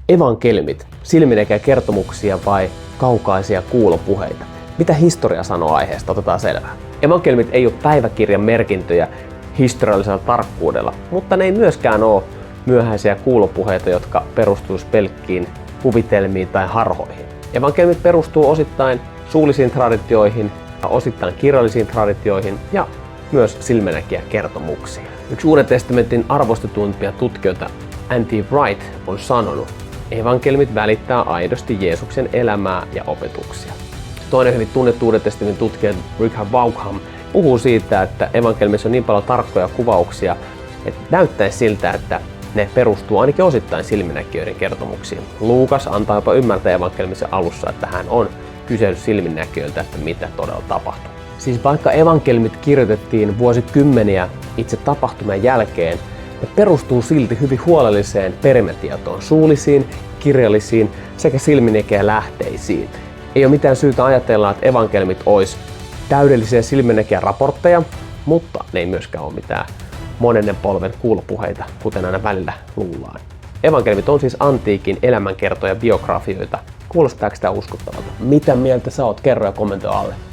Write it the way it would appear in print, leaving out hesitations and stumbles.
Evankeliumit, silminnäkijä kertomuksia vai kaukaisia kuulopuheita? Mitä historia sanoo aiheesta? Otetaan selvää. Evankeliumit ei ole päiväkirjan merkintöjä historiallisella tarkkuudella, mutta ne ei myöskään ole myöhäisiä kuulopuheita, jotka perustuisi pelkkiin kuvitelmiin tai harhoihin. Evankeliumit perustuu osittain suullisiin traditioihin, osittain kirjallisiin traditioihin ja myös silminnäkijäkertomuksiin. Yksi Uuden testamentin arvostetuimpia tutkijoita, N.T. Wright, on sanonut, evankeliumit välittää aidosti Jeesuksen elämää ja opetuksia. Toinen hyvin tunnettu Uuden testamentin tutkija, Richard Vaughan, puhuu siitä, että evankeliumissa on niin paljon tarkkoja kuvauksia, että näyttäisi siltä, että ne perustuu ainakin osittain silminnäkijöiden kertomuksiin. Luukas antaa jopa ymmärtää evankeliumisen alussa, että hän on kysellyt silminnäkijöiltä, että mitä todella tapahtuu. Siis vaikka evankeliumit kirjoitettiin vuosikymmeniä itse tapahtumien jälkeen, ne perustuu silti hyvin huolelliseen perimätietoon, suullisiin, kirjallisiin sekä silminnäkijälähteisiin. Ei ole mitään syytä ajatella, että evankeliumit olisi täydellisiä silminnäkijäraportteja, mutta ne ei myöskään ole mitään monennen polven kuulopuheita, kuten aina välillä luullaan. Evankeliumit on siis antiikin elämänkertoja biografioita. Kuulostaako tämä uskottavalta? Mitä mieltä sä oot? Kerro ja kommentoi alle.